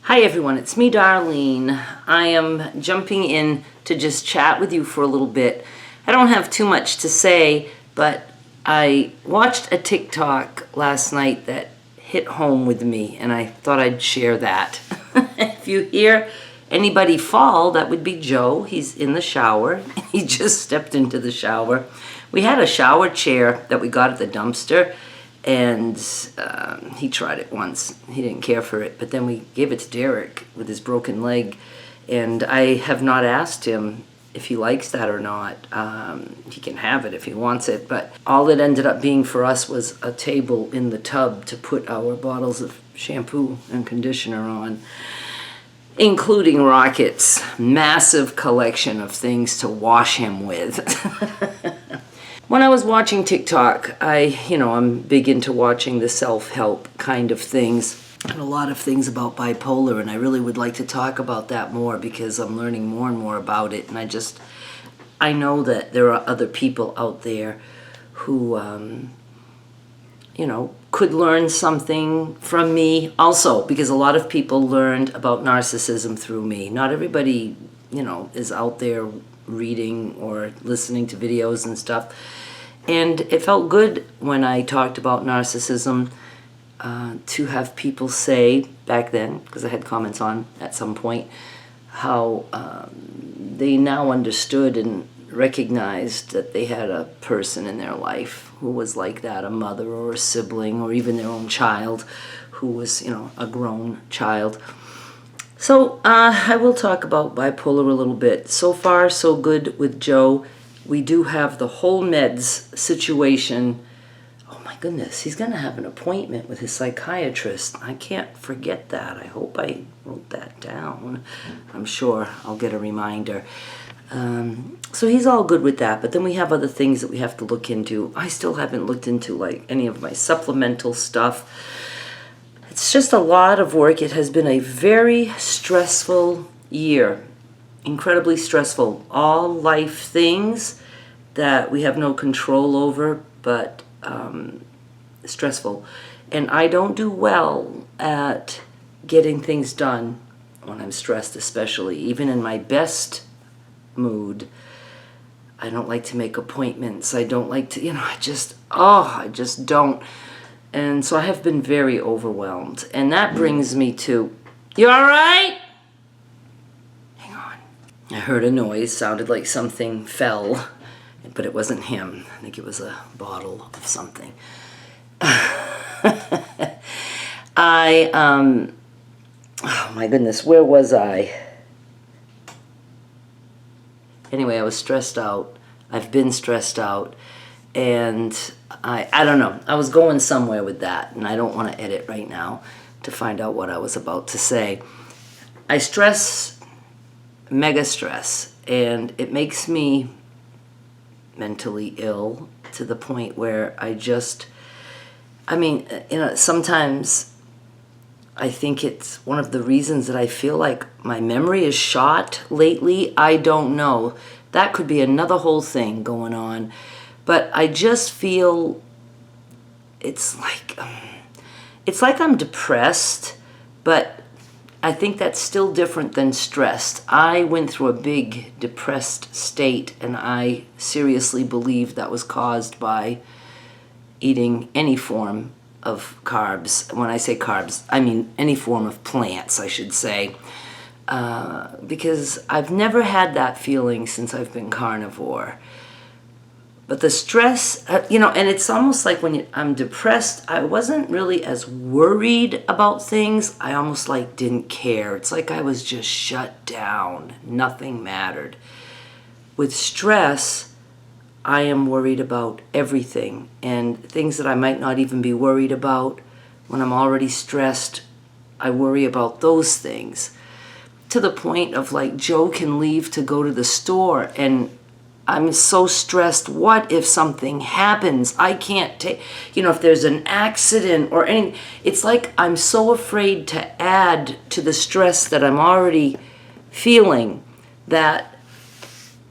Hi everyone, it's me, Darlene. I am jumping in to just chat with you for a little bit. I don't have too much to say, but I watched a TikTok last night that hit home with me, and I thought I'd share that. If you hear anybody fall, that would be Joe. He's in the shower. He just stepped into the shower. We had a shower chair that we got at the dumpster, and he tried it once. He didn't care for it, but then we gave it to Derek with his broken leg, and I have not asked him if he likes that or not. He can have it if he wants it, but all it ended up being for us was a table in the tub to put our bottles of shampoo and conditioner on, including Rocket's massive collection of things to wash him with. When I was watching TikTok, I'm big into watching the self-help kind of things and a lot of things about bipolar, and I really would like to talk about that more because I'm learning more and more about it, and I know that there are other people out there who, could learn something from me also, because a lot of people learned about narcissism through me. Not everybody, is out there reading or listening to videos and stuff. And it felt good when I talked about narcissism to have people say back then, because I had comments on at some point, how they now understood and recognized that they had a person in their life who was like that, a mother or a sibling or even their own child who was, a grown child. So I will talk about bipolar a little bit. So far, so good with Joe. We do have the whole meds situation. Oh my goodness, he's going to have an appointment with his psychiatrist. I can't forget that. I hope I wrote that down. I'm sure I'll get a reminder. So he's all good with that, but then we have other things that we have to look into. I still haven't looked into any of my supplemental stuff. It's just a lot of work. It has been a very stressful year, incredibly stressful. All life things that we have no control over, but stressful. And I don't do well at getting things done when I'm stressed, especially. Even in my best mood, I don't like to make appointments. I don't like to, I just don't. And so I have been very overwhelmed. And that brings me to, you all right? Hang on. I heard a noise, sounded like something fell, but it wasn't him. I think it was a bottle of something. Oh my goodness, where was I? Anyway, I was stressed out. I've been stressed out. And I don't know. I was going somewhere with that, and I don't want to edit right now to find out what I was about to say. I stress, mega stress, and it makes me mentally ill to the point where sometimes I think it's one of the reasons that I feel like my memory is shot lately. I don't know. That could be another whole thing going on. But I just feel it's like I'm depressed, but I think that's still different than stressed. I went through a big depressed state, and I seriously believe that was caused by eating any form of carbs. When I say carbs, I mean any form of plants, I should say. Because I've never had that feeling since I've been carnivore. But the stress, and it's almost like when I'm depressed, I wasn't really as worried about things. I almost didn't care. It's like I was just shut down. Nothing mattered. With stress, I am worried about everything. And things that I might not even be worried about, when I'm already stressed, I worry about those things. To the point of Joe can leave to go to the store, and I'm so stressed. What if something happens? I can't take, if there's an accident or anything. It's like I'm so afraid to add to the stress that I'm already feeling that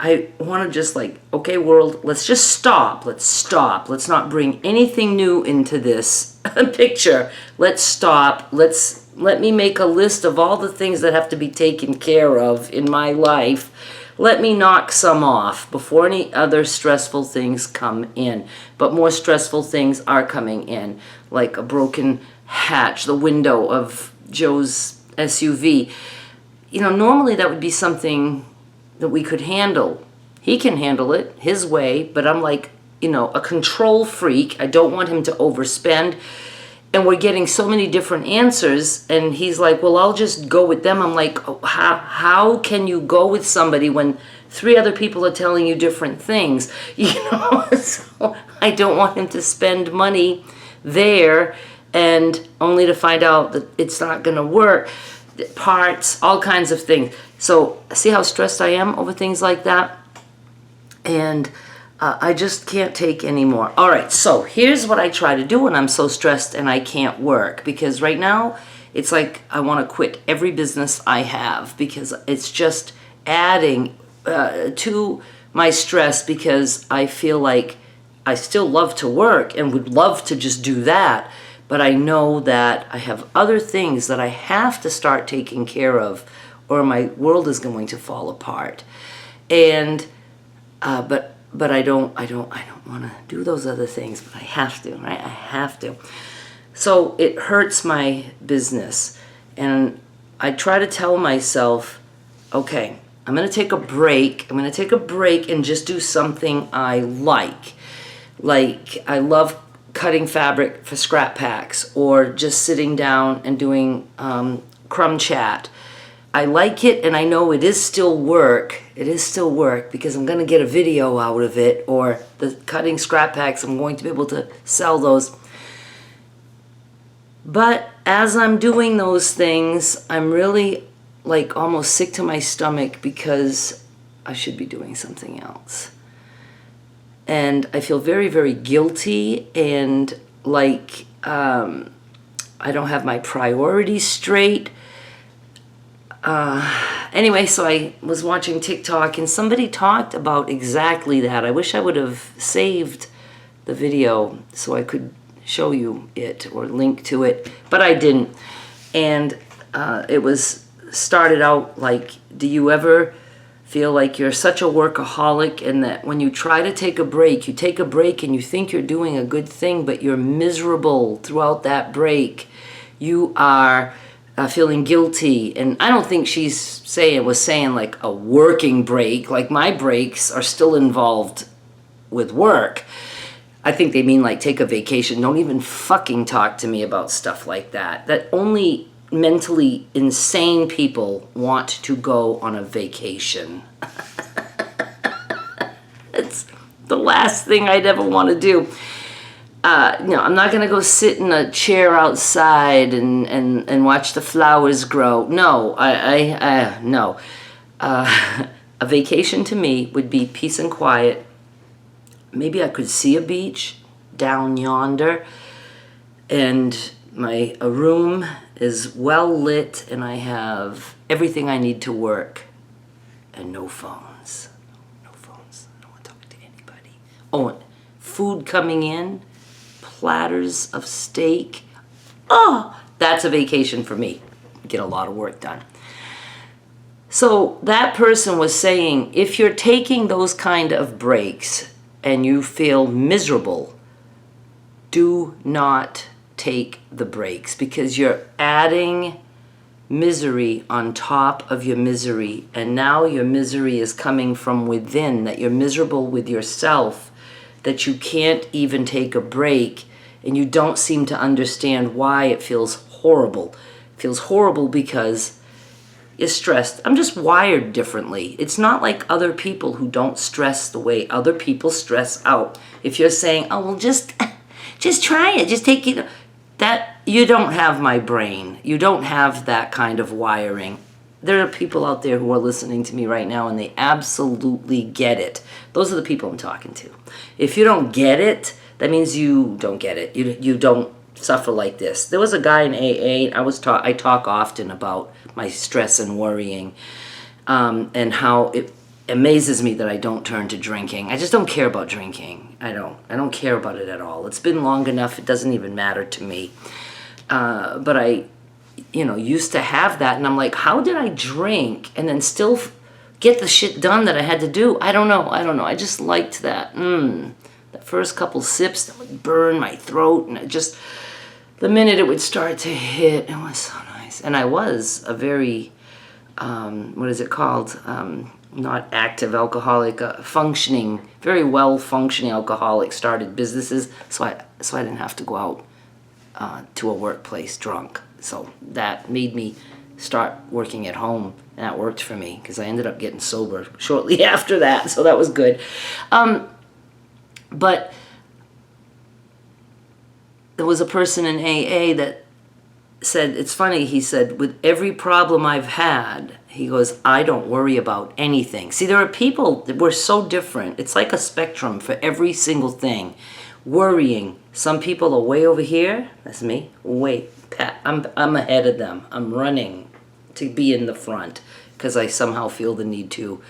I want to just okay, world, let's just stop. Let's stop. Let's not bring anything new into this picture. Let's stop. Let's let me make a list of all the things that have to be taken care of in my life. Let me knock some off before any other stressful things come in. But more stressful things are coming in, like a broken hatch, the window of Joe's SUV. Normally that would be something that we could handle. He can handle it his way, but I'm like, a control freak. I don't want him to overspend. And we're getting so many different answers, and he's like, well, I'll just go with them. I'm like, oh, how can you go with somebody when 3 other people are telling you different things? So I don't want him to spend money there and only to find out that it's not going to work. Parts, all kinds of things. So see how stressed I am over things like that? And I just can't take anymore. All right, so here's what I try to do when I'm so stressed and I can't work. Because right now, it's like I want to quit every business I have because it's just adding to my stress, because I feel like I still love to work and would love to just do that. But I know that I have other things that I have to start taking care of, or my world is going to fall apart. And but I don't want to do those other things, but I have to, right? I have to. So it hurts my business. And I try to tell myself, okay, I'm going to take a break. I'm going to take a break and just do something I like. Like I love cutting fabric for scrap packs, or just sitting down and doing crumb chat. I like it, and I know it is still work. It is still work because I'm going to get a video out of it, or the cutting scrap packs, I'm going to be able to sell those. But as I'm doing those things, I'm really like almost sick to my stomach because I should be doing something else. And I feel very, very guilty, and like I don't have my priorities straight. Anyway, so I was watching TikTok and somebody talked about exactly that. I wish I would have saved the video so I could show you it or link to it, but I didn't. And it was started out like, do you ever feel like you're such a workaholic and that when you try to take a break, you take a break and you think you're doing a good thing, but you're miserable throughout that break? You are feeling guilty. And I don't think was saying like a working break. Like my breaks are still involved with work. I think they mean like take a vacation. Don't even fucking talk to me about stuff like that. That only mentally insane people want to go on a vacation. It's the last thing I'd ever want to do. I'm not going to go sit in a chair outside and watch the flowers grow. No, no. A vacation to me would be peace and quiet. Maybe I could see a beach down yonder, and a room is well lit, and I have everything I need to work, and no phones. No phones. I don't want to talk to anybody. Oh, and food coming in. Platters of steak. Oh, that's a vacation for me. Get a lot of work done. So that person was saying, if you're taking those kind of breaks and you feel miserable, do not take the breaks, because you're adding misery on top of your misery, and now your misery is coming from within, that you're miserable with yourself, that you can't even take a break. And you don't seem to understand why it feels horrible. It feels horrible because you're stressed. I'm just wired differently. It's not like other people who don't stress the way other people stress out. If you're saying, oh, well, just try it. Just take it. That, you don't have my brain. You don't have that kind of wiring. There are people out there who are listening to me right now and they absolutely get it. Those are the people I'm talking to. If you don't get it, that means you don't get it. You don't suffer like this. There was a guy in AA. I talk often about my stress and worrying, and how it amazes me that I don't turn to drinking. I just don't care about drinking. I don't care about it at all. It's been long enough. It doesn't even matter to me. But used to have that. And I'm like, how did I drink and then still get the shit done that I had to do? I don't know. I just liked that. The first couple sips that would burn my throat, and the minute it would start to hit, it was so nice. And I was a very, what is it called? Not active alcoholic, functioning, very well functioning alcoholic. Started businesses, so I didn't have to go out to a workplace drunk. So that made me start working at home, and that worked for me because I ended up getting sober shortly after that. So that was good. But there was a person in AA that said, it's funny, he said, with every problem I've had, he goes, I don't worry about anything. See, there are people that we're so different. It's like a spectrum for every single thing. Worrying. Some people are way over here. That's me. I'm ahead of them. I'm running to be in the front because I somehow feel the need to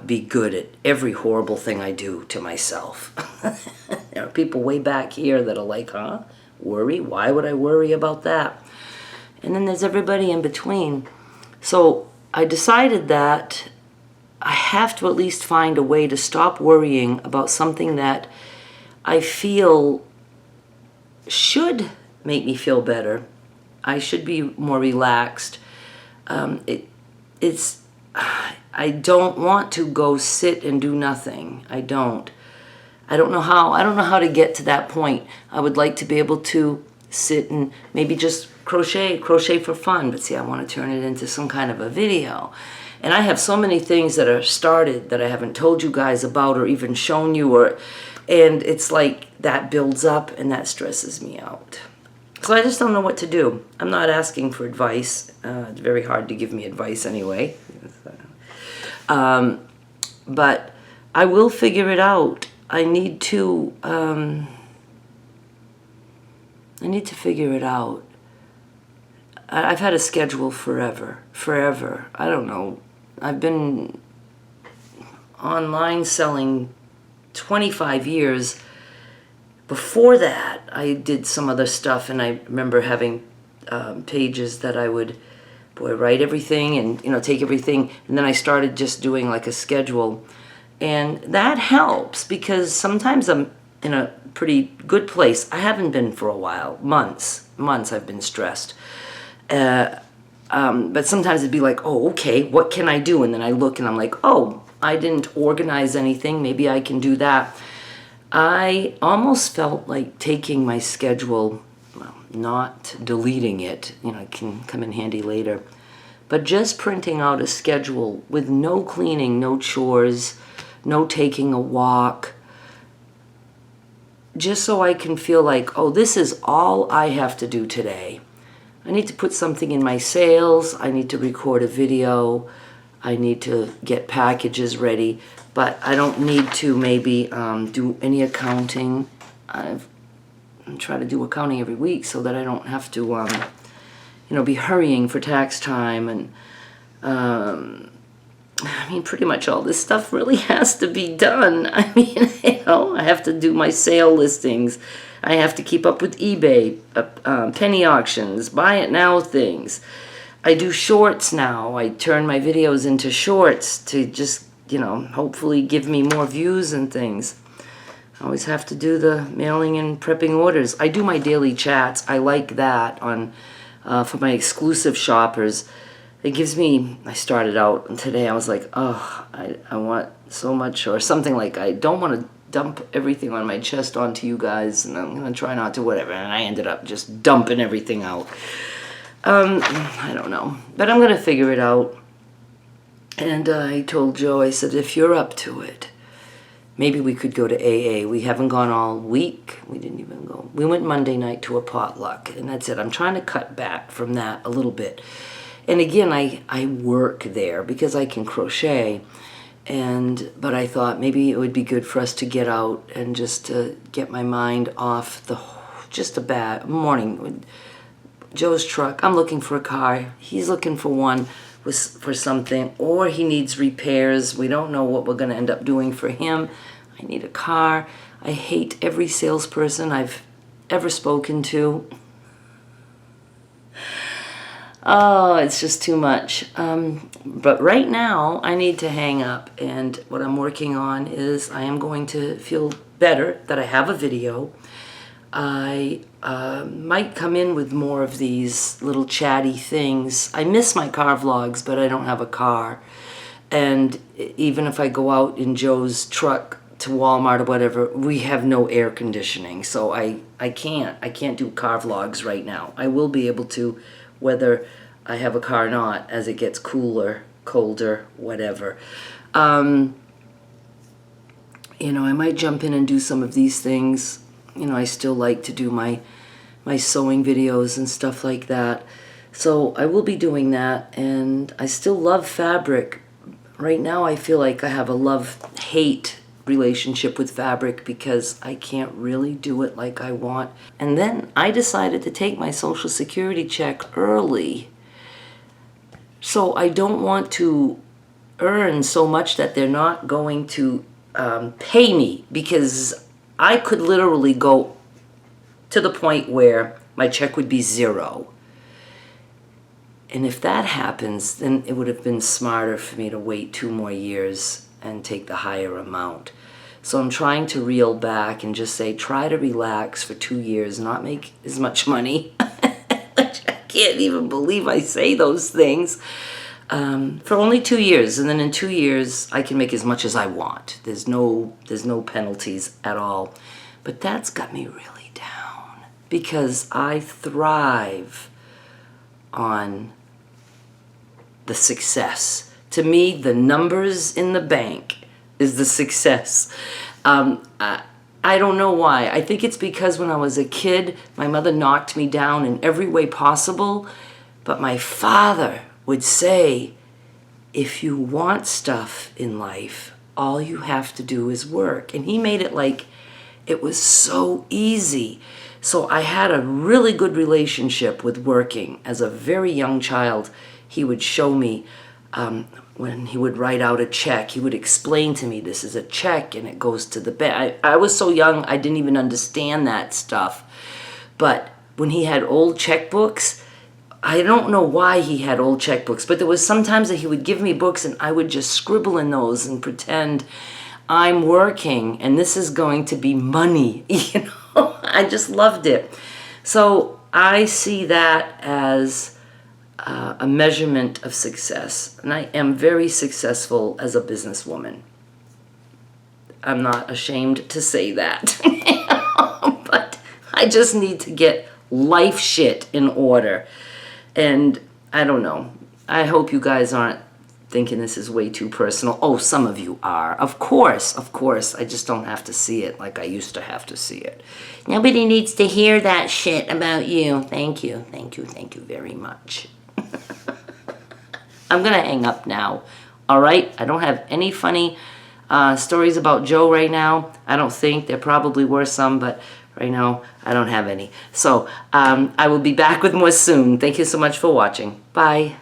be good at every horrible thing I do to myself. There are people way back here that are like, worry? Why would I worry about that? And then there's everybody in between. So I decided that I have to at least find a way to stop worrying about something that I feel should make me feel better. I should be more relaxed. I don't want to go sit and do nothing. I don't know how to get to that point. I would like to be able to sit and maybe just crochet for fun. But see, I want to turn it into some kind of a video. And I have so many things that are started that I haven't told you guys about or even shown you, and it's like that builds up and that stresses me out. So I just don't know what to do. I'm not asking for advice. It's very hard to give me advice anyway. But I will figure it out. I need to figure it out. I've had a schedule forever. I don't know. I've been online selling 25 years. Before that, I did some other stuff, and I remember having pages that I would, write everything and, take everything, and then I started just doing like a schedule. And that helps because sometimes I'm in a pretty good place. I haven't been for a while, months I've been stressed. But sometimes it'd be like, oh, okay, what can I do? And then I look and I'm like, oh, I didn't organize anything. Maybe I can do that. I almost felt like taking my schedule, well, not deleting it, it can come in handy later, but just printing out a schedule with no cleaning, no chores, no taking a walk, just so I can feel like, oh, this is all I have to do today. I need to put something in my sales, I need to record a video, I need to get packages ready, but I don't need to maybe do any accounting. I try to do accounting every week so that I don't have to, be hurrying for tax time. And pretty much all this stuff really has to be done. I have to do my sale listings. I have to keep up with eBay, penny auctions, buy it now things. I do shorts now. I turn my videos into shorts to just, hopefully give me more views and things. I always have to do the mailing and prepping orders. I do my daily chats. I like that for my exclusive shoppers. It gives me, I started out, and today I was like, oh, I want so much, or something like, I don't want to dump everything on my chest onto you guys, and I'm going to try not to whatever, and I ended up just dumping everything out. I don't know, but I'm going to figure it out. And I told Joe, I said, if you're up to it, maybe we could go to AA. We haven't gone all week. We didn't even go. We went Monday night to a potluck, and that's it. I'm trying to cut back from that a little bit. And again, I work there because I can crochet, but I thought maybe it would be good for us to get out and just to get my mind off just a bad morning with Joe's truck. I'm looking for a car. He's looking for one for something, or he needs repairs. We don't know what we're going to end up doing for him. I need a car. I hate every salesperson I've ever spoken to. Oh, it's just too much. But right now, I need to hang up. And what I'm working on is I am going to feel better that I have a video. I might come in with more of these little chatty things. I miss my car vlogs, but I don't have a car. And even if I go out in Joe's truck to Walmart or whatever, we have no air conditioning. So I can't do car vlogs right now. I will be able to, whether I have a car or not, as it gets cooler, colder, whatever. You know, I might jump in and do some of these things. You know, I still like to do my sewing videos and stuff like that. So I will be doing that, and I still love fabric. Right now I feel like I have a love-hate relationship with fabric because I can't really do it like I want. And then I decided to take my Social Security check early. So I don't want to earn so much that they're not going to pay me, because I could literally go to the point where my check would be zero. And if that happens, then it would have been smarter for me to wait 2 more years and take the higher amount. So I'm trying to reel back and just say, try to relax for 2 years, not make as much money. I can't even believe I say those things. For only 2 years, and then in 2 years I can make as much as I want. There's no penalties at all. But that's got me really down, because I thrive on the success. To me, the numbers in the bank is the success. I don't know why. I think it's because when I was a kid, my mother knocked me down in every way possible, but my father would say, if you want stuff in life, all you have to do is work. And he made it like it was so easy. So I had a really good relationship with working. As a very young child, he would show me, when he would write out a check, he would explain to me, this is a check and it goes to the bank. I was so young, I didn't even understand that stuff. But when he had old checkbooks, I don't know why he had old checkbooks, but there was sometimes that he would give me books and I would just scribble in those and pretend I'm working and this is going to be money. You know, I just loved it. So I see that as a measurement of success. And I am very successful as a businesswoman. I'm not ashamed to say that. But I just need to get life shit in order. And I don't know. I hope you guys aren't thinking this is way too personal. Oh, some of you are. Of course. I just don't have to see it like I used to have to see it. Nobody needs to hear that shit about you. Thank you very much. I'm going to hang up now. All right? I don't have any funny stories about Joe right now. I don't think. There probably were some, but right now I don't have any. So I will be back with more soon. Thank you so much for watching. Bye.